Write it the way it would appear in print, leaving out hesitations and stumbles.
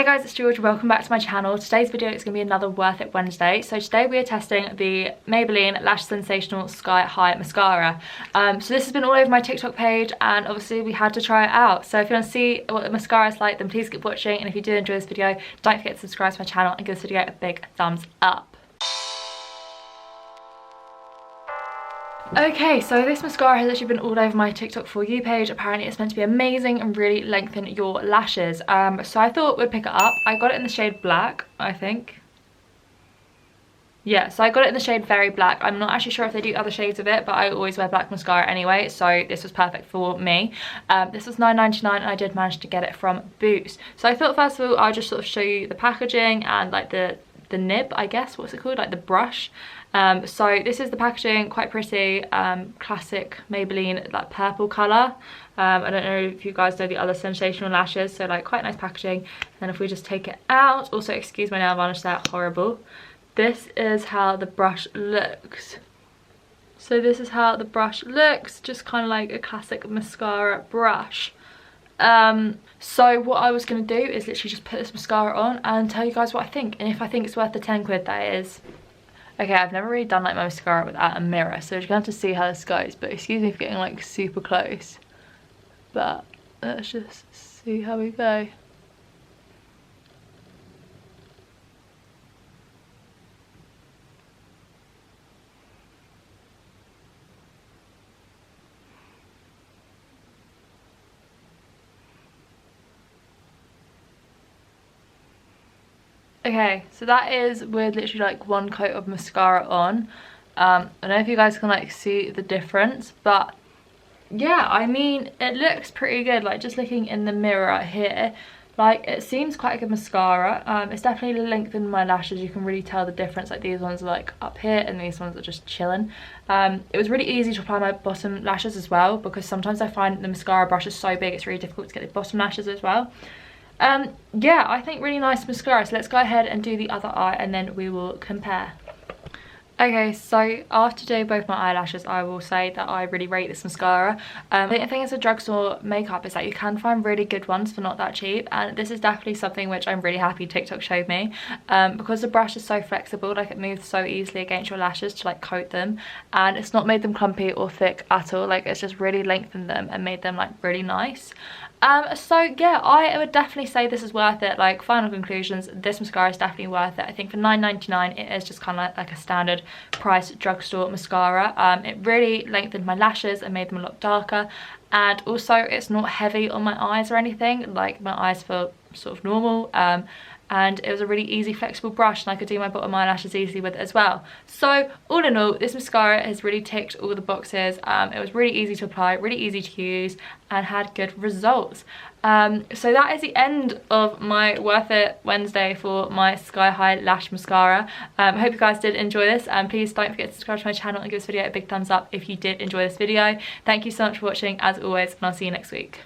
Hey guys, it's Georgie. Welcome back to my channel. Today's video is going to be another Worth It Wednesday. So today we are testing the Maybelline Lash Sensational Sky High Mascara. So this has been all over my TikTok page and obviously we had to try it out. So if you want to see what the mascara is like, then please keep watching. And if you do enjoy this video, don't forget to subscribe to my channel and give this video a big thumbs up. Okay, so this mascara has actually been all over my TikTok For You page. Apparently it's meant to be amazing and really lengthen your lashes. So I thought we'd pick it up. I got it in the shade black, I think. Yeah, so I got it in the shade Very Black. I'm not actually sure if they do other shades of it, but I always wear black mascara anyway, so this was perfect for me. This was $9.99 and I did manage to get it from Boots. So I thought first of all I'll just sort of show you the packaging and like the nib, I guess, what's it called, like the brush. So this is the packaging, quite pretty, classic Maybelline, like purple colour. I don't know if you guys know the other sensational lashes, so like quite nice packaging. And if we just take it out, also excuse my nail varnish, they're horrible. This is how the brush looks. So this is how the brush looks, just kind of like a classic mascara brush. So what I was going to do is literally just put this mascara on and tell you guys what I think, and if I think it's worth the 10 quid, that is. Okay, I've never really done like my mascara without a mirror, so you're gonna have to see how this goes, but excuse me for getting like super close, but let's just see how we go. Okay, so that is with literally like one coat of mascara on. I don't know if you guys can like see the difference, but yeah, I mean, it looks pretty good. Like just looking in the mirror here, like it seems quite a good mascara. It's definitely lengthened my lashes. You can really tell the difference. Like these ones are like up here and these ones are just chilling. It was really easy to apply my bottom lashes as well, because sometimes I find the mascara brush is so big it's really difficult to get the bottom lashes as well. Yeah, I think really nice mascara. So let's go ahead and do the other eye and then we will compare. Okay, so after doing both my eyelashes, I will say that I really rate this mascara. The thing is with drugstore makeup is that you can find really good ones for not that cheap, and this is definitely something which I'm really happy TikTok showed me, because the brush is so flexible, like it moves so easily against your lashes to like coat them, and it's not made them clumpy or thick at all. Like it's just really lengthened them and made them like really nice. So yeah, I would definitely say this is worth it. Like final conclusions, this mascara is definitely worth it. I think for $9.99 it is just kind of like a standard price drugstore mascara. It really lengthened my lashes and made them a lot darker, and also it's not heavy on my eyes or anything. Like my eyes feel sort of normal, and it was a really easy flexible brush and I could do my bottom eyelashes easily with it as well. So all in all, this mascara has really ticked all the boxes. It was really easy to apply, really easy to use, and had good results. So that is the end of my Worth It Wednesday for my Sky High Lash Mascara. I hope you guys did enjoy this, and please don't forget to subscribe to my channel and give this video a big thumbs up if you did enjoy this video. Thank you so much for watching as always, and I'll see you next week.